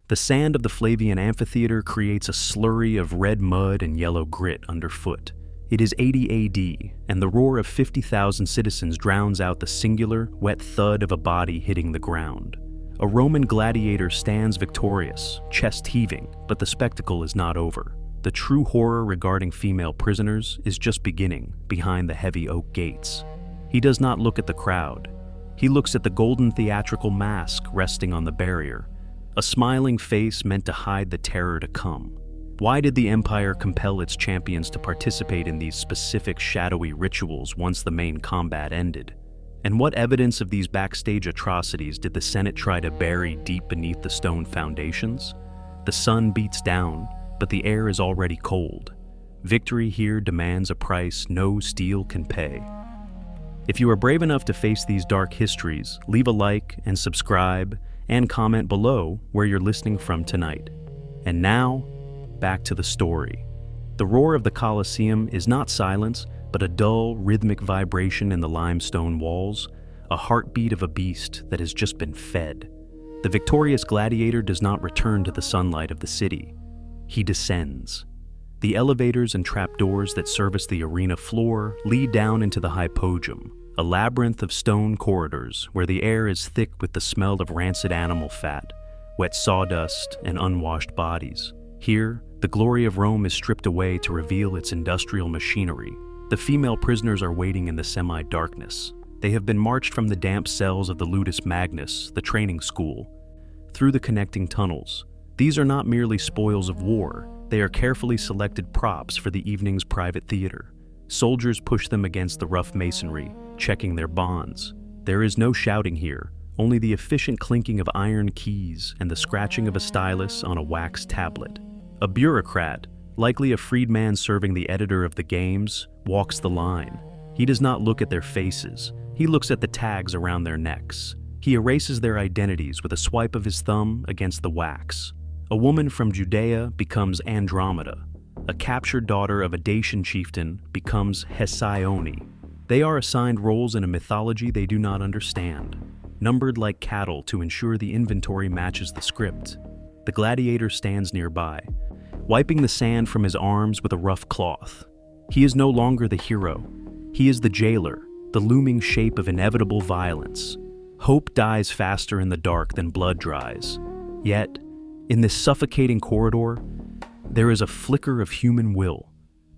The sand of the Flavian Amphitheatre creates a slurry of red mud and yellow grit underfoot. It is 80 AD, and the roar of 50,000 citizens drowns out the singular, wet thud of a body hitting the ground. A Roman gladiator stands victorious, chest heaving, but the spectacle is not over. The true horror regarding female prisoners is just beginning behind the heavy oak gates. He does not look at the crowd. He looks at the Golden Theatrical Mask resting on the barrier, a smiling face meant to hide the terror to come. Why did the Empire compel its champions to participate in these specific shadowy rituals once the main combat ended? And what evidence of these backstage atrocities did the Senate try to bury deep beneath the stone foundations? The sun beats down, but the air is already cold. Victory here demands a price no steel can pay. If you are brave enough to face these dark histories, leave a like and subscribe and comment below where you're listening from tonight. And now, back to the story. The roar of the Colosseum is not silence, but a dull, rhythmic vibration in the limestone walls, a heartbeat of a beast that has just been fed. The victorious gladiator does not return to the sunlight of the city. He descends. The elevators and trapdoors that service the arena floor lead down into the hypogeum, a labyrinth of stone corridors where the air is thick with the smell of rancid animal fat, wet sawdust, and unwashed bodies. Here, the glory of Rome is stripped away to reveal its industrial machinery. The female prisoners are waiting in the semi-darkness. They have been marched from the damp cells of the Ludus Magnus, the training school, through the connecting tunnels. These are not merely spoils of war. They are carefully selected props for the evening's private theater. Soldiers push them against the rough masonry, checking their bonds. There is no shouting here, only the efficient clinking of iron keys and the scratching of a stylus on a wax tablet. A bureaucrat, likely a freedman serving the editor of the games, walks the line. He does not look at their faces. He looks at the tags around their necks. He erases their identities with a swipe of his thumb against the wax. A woman from Judea becomes Andromeda. A captured daughter of a Dacian chieftain becomes Hesione. They are assigned roles in a mythology they do not understand, numbered like cattle to ensure the inventory matches the script. The gladiator stands nearby, wiping the sand from his arms with a rough cloth. He is no longer the hero. He is the jailer, the looming shape of inevitable violence. Hope dies faster in the dark than blood dries. Yet, in this suffocating corridor, there is a flicker of human will.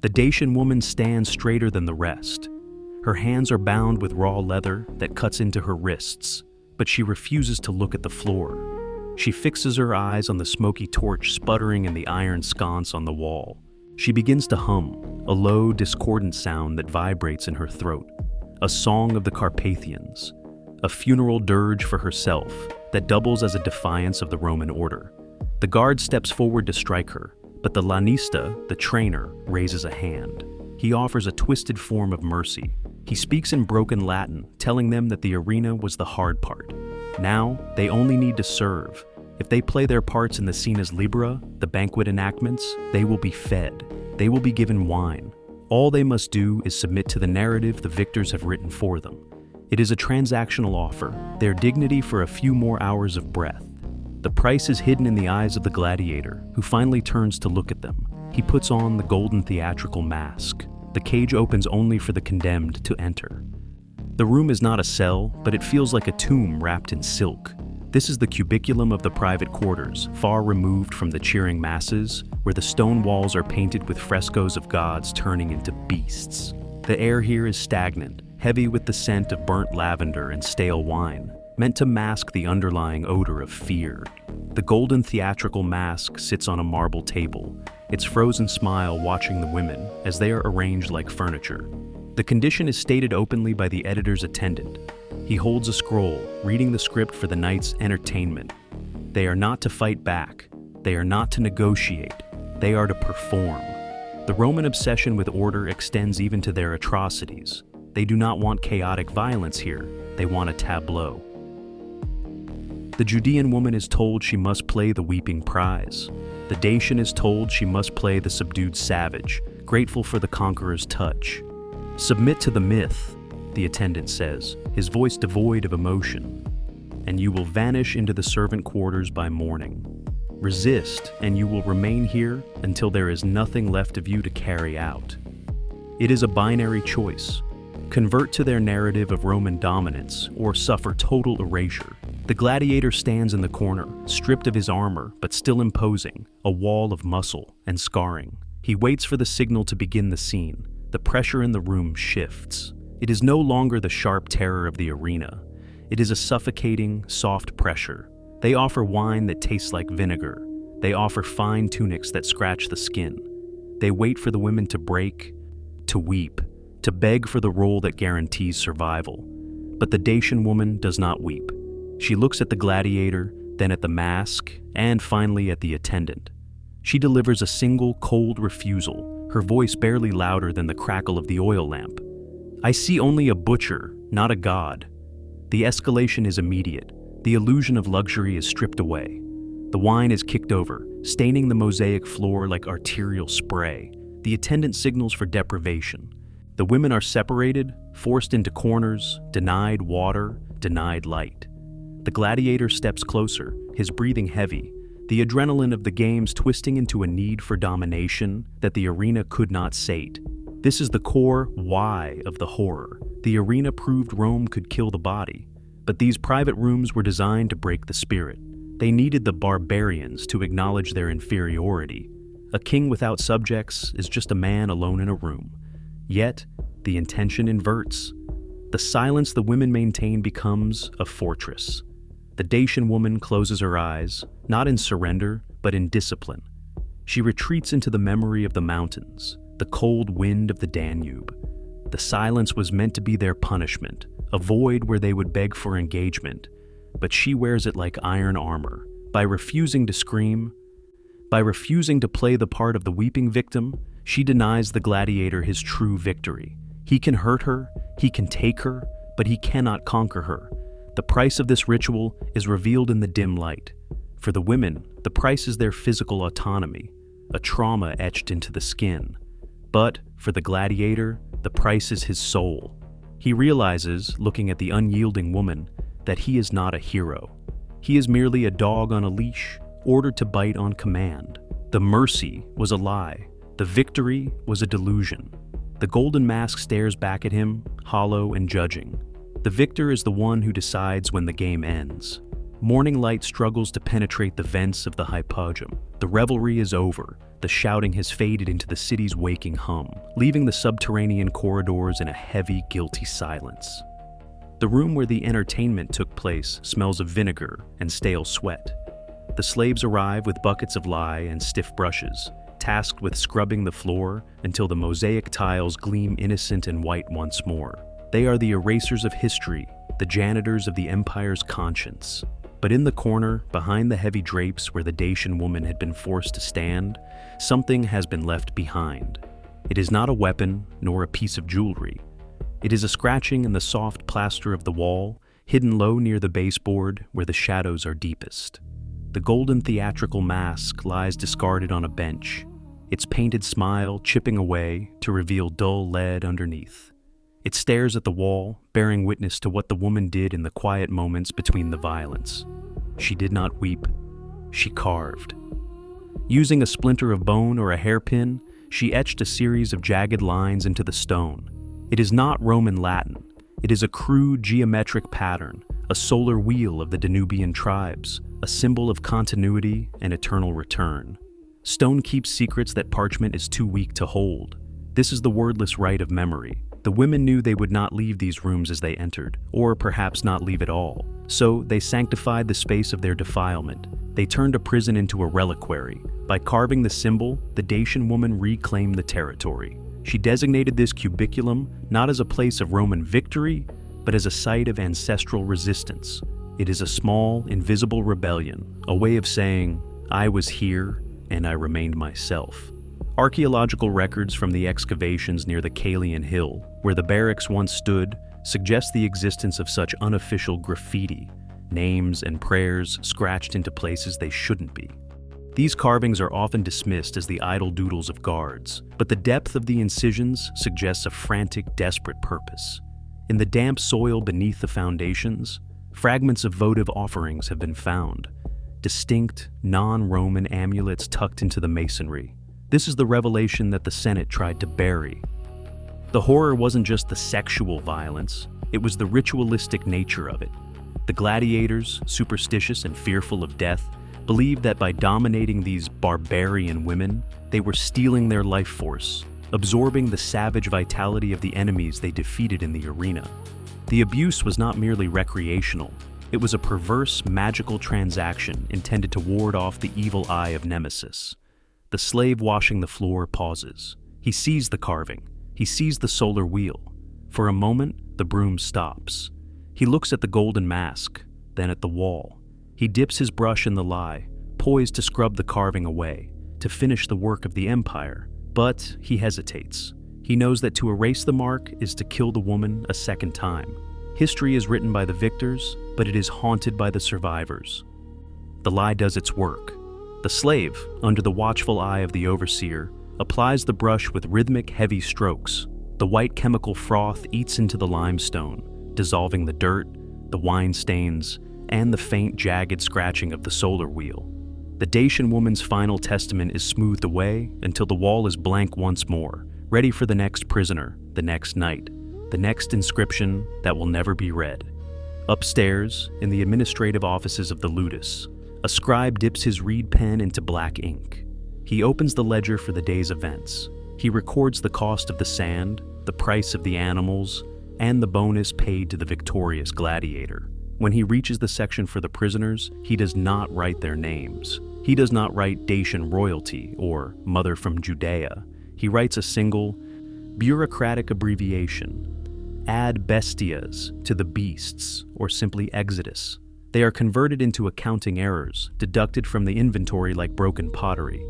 The Dacian woman stands straighter than the rest. Her hands are bound with raw leather that cuts into her wrists, but she refuses to look at the floor. She fixes her eyes on the smoky torch sputtering in the iron sconce on the wall. She begins to hum, a low, discordant sound that vibrates in her throat. A song of the Carpathians, a funeral dirge for herself that doubles as a defiance of the Roman order. The guard steps forward to strike her, but the lanista, the trainer, raises a hand. He offers a twisted form of mercy. He speaks in broken Latin, telling them that the arena was the hard part. Now, they only need to serve. If they play their parts in the Scenas Libera, the banquet enactments, they will be fed. They will be given wine. All they must do is submit to the narrative the victors have written for them. It is a transactional offer, their dignity for a few more hours of breath. The price is hidden in the eyes of the gladiator, who finally turns to look at them. He puts on the Golden Theatrical Mask. The cage opens only for the condemned to enter. The room is not a cell, but it feels like a tomb wrapped in silk. This is the cubiculum of the private quarters, far removed from the cheering masses, where the stone walls are painted with frescoes of gods turning into beasts. The air here is stagnant, heavy with the scent of burnt lavender and stale wine, meant to mask the underlying odor of fear. The Golden Theatrical Mask sits on a marble table, its frozen smile watching the women as they are arranged like furniture. The condition is stated openly by the editor's attendant. He holds a scroll, reading the script for the night's entertainment. They are not to fight back. They are not to negotiate. They are to perform. The Roman obsession with order extends even to their atrocities. They do not want chaotic violence here. They want a tableau. The Judean woman is told she must play the weeping prize. The Dacian is told she must play the subdued savage, grateful for the conqueror's touch. Submit to the myth, the attendant says, his voice devoid of emotion, and you will vanish into the servant quarters by morning. Resist, and you will remain here until there is nothing left of you to carry out. It is a binary choice. Convert to their narrative of Roman dominance, or suffer total erasure. The gladiator stands in the corner, stripped of his armor, but still imposing, a wall of muscle and scarring. He waits for the signal to begin the scene. The pressure in the room shifts. It is no longer the sharp terror of the arena. It is a suffocating, soft pressure. They offer wine that tastes like vinegar. They offer fine tunics that scratch the skin. They wait for the women to break, to weep, to beg for the role that guarantees survival. But the Dacian woman does not weep. She looks at the gladiator, then at the mask, and finally at the attendant. She delivers a single cold refusal, her voice barely louder than the crackle of the oil lamp. I see only a butcher, not a god. The escalation is immediate. The illusion of luxury is stripped away. The wine is kicked over, staining the mosaic floor like arterial spray. The attendant signals for deprivation. The women are separated, forced into corners, denied water, denied light. The gladiator steps closer, his breathing heavy, the adrenaline of the games twisting into a need for domination that the arena could not sate. This is the core why of the horror. The arena proved Rome could kill the body, but these private rooms were designed to break the spirit. They needed the barbarians to acknowledge their inferiority. A king without subjects is just a man alone in a room. Yet, the intention inverts. The silence the women maintain becomes a fortress. The Dacian woman closes her eyes, not in surrender, but in discipline. She retreats into the memory of the mountains, the cold wind of the Danube. The silence was meant to be their punishment, a void where they would beg for engagement, but she wears it like iron armor. By refusing to scream, by refusing to play the part of the weeping victim, she denies the gladiator his true victory. He can hurt her, he can take her, but he cannot conquer her. The price of this ritual is revealed in the dim light. For the women, the price is their physical autonomy, a trauma etched into the skin. But for the gladiator, the price is his soul. He realizes, looking at the unyielding woman, that he is not a hero. He is merely a dog on a leash, ordered to bite on command. The mercy was a lie. The victory was a delusion. The golden mask stares back at him, hollow and judging. The victor is the one who decides when the game ends. Morning light struggles to penetrate the vents of the hypogeum. The revelry is over. The shouting has faded into the city's waking hum, leaving the subterranean corridors in a heavy, guilty silence. The room where the entertainment took place smells of vinegar and stale sweat. The slaves arrive with buckets of lye and stiff brushes, tasked with scrubbing the floor until the mosaic tiles gleam innocent and white once more. They are the erasers of history, the janitors of the empire's conscience. But in the corner, behind the heavy drapes where the Dacian woman had been forced to stand, something has been left behind. It is not a weapon, nor a piece of jewelry. It is a scratching in the soft plaster of the wall, hidden low near the baseboard where the shadows are deepest. The Golden Theatrical Mask lies discarded on a bench, its painted smile chipping away to reveal dull lead underneath. It stares at the wall, bearing witness to what the woman did in the quiet moments between the violence. She did not weep. She carved. Using a splinter of bone or a hairpin, she etched a series of jagged lines into the stone. It is not Roman Latin. It is a crude geometric pattern, a solar wheel of the Danubian tribes, a symbol of continuity and eternal return. Stone keeps secrets that parchment is too weak to hold. This is the wordless rite of memory. The women knew they would not leave these rooms as they entered, or perhaps not leave at all. So they sanctified the space of their defilement. They turned a prison into a reliquary. By carving the symbol, the Dacian woman reclaimed the territory. She designated this cubiculum not as a place of Roman victory, but as a site of ancestral resistance. It is a small, invisible rebellion, a way of saying, I was here and I remained myself. Archaeological records from the excavations near the Caelian Hill, where the barracks once stood, suggest the existence of such unofficial graffiti, names and prayers scratched into places they shouldn't be. These carvings are often dismissed as the idle doodles of guards, but the depth of the incisions suggests a frantic, desperate purpose. In the damp soil beneath the foundations, fragments of votive offerings have been found. distinct, non-Roman amulets tucked into the masonry. This is the revelation that the Senate tried to bury. The horror wasn't just the sexual violence, it was the ritualistic nature of it. The gladiators, superstitious and fearful of death, believed that by dominating these barbarian women, they were stealing their life force, absorbing the savage vitality of the enemies they defeated in the arena. The abuse was not merely recreational, it was a perverse, magical transaction intended to ward off the evil eye of Nemesis. The slave washing the floor pauses. He sees the carving. He sees the solar wheel. For a moment, the broom stops. He looks at the golden mask, then at the wall. He dips his brush in the lye, poised to scrub the carving away, to finish the work of the empire. But he hesitates. He knows that to erase the mark is to kill the woman a second time. History is written by the victors, but it is haunted by the survivors. The lie does its work. The slave, under the watchful eye of the overseer, applies the brush with rhythmic, heavy strokes. The white chemical froth eats into the limestone, dissolving the dirt, the wine stains, and the faint, jagged scratching of the solar wheel. The Dacian woman's final testament is smoothed away until the wall is blank once more, ready for the next prisoner, the next night, the next inscription that will never be read. Upstairs, in the administrative offices of the Ludus, a scribe dips his reed pen into black ink. He opens the ledger for the day's events. He records the cost of the sand, the price of the animals, and the bonus paid to the victorious gladiator. When he reaches the section for the prisoners, he does not write their names. He does not write Dacian royalty or mother from Judea. He writes a single, bureaucratic abbreviation, ad bestias to the beasts, or simply Exodus. They are converted into accounting errors, deducted from the inventory like broken pottery.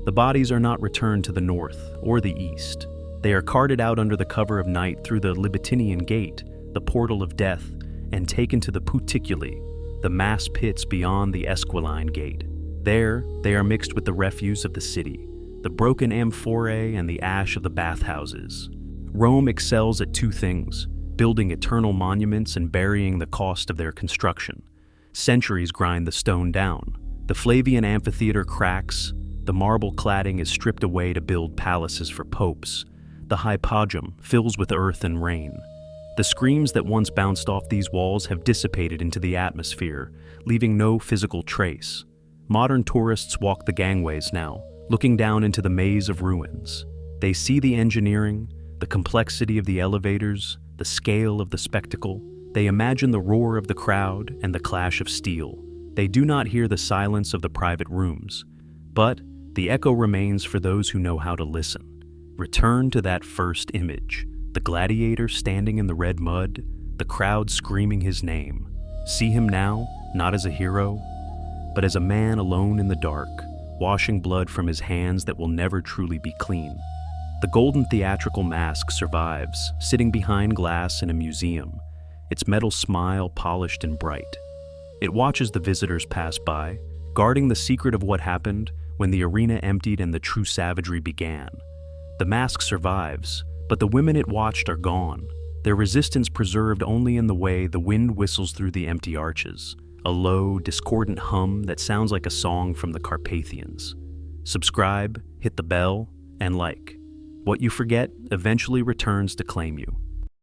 The bodies are not returned to the north or the east. They are carted out under the cover of night through the Libetinian gate, the portal of death, and taken to the Puticuli, the mass pits beyond the Esquiline gate. There, they are mixed with the refuse of the city, the broken amphorae and the ash of the bathhouses. Rome excels at two things: building eternal monuments and burying the cost of their construction. Centuries grind the stone down. The Flavian Amphitheatre cracks. The marble cladding is stripped away to build palaces for popes. The hypogeum fills with earth and rain. The screams that once bounced off these walls have dissipated into the atmosphere, leaving no physical trace. Modern tourists walk the gangways now, looking down into the maze of ruins. They see the engineering, the complexity of the elevators, the scale of the spectacle. They imagine the roar of the crowd and the clash of steel. They do not hear the silence of the private rooms, but the echo remains for those who know how to listen. Return to that first image, the gladiator standing in the red mud, the crowd screaming his name. See him now, not as a hero, but as a man alone in the dark, washing blood from his hands that will never truly be clean. The Golden Theatrical Mask survives, sitting behind glass in a museum, its metal smile polished and bright. It watches the visitors pass by, guarding the secret of what happened when the arena emptied and the true savagery began. The mask survives, but the women it watched are gone, their resistance preserved only in the way the wind whistles through the empty arches, a low, discordant hum that sounds like a song from the Carpathians. Subscribe, hit the bell, and like. What you forget eventually returns to claim you.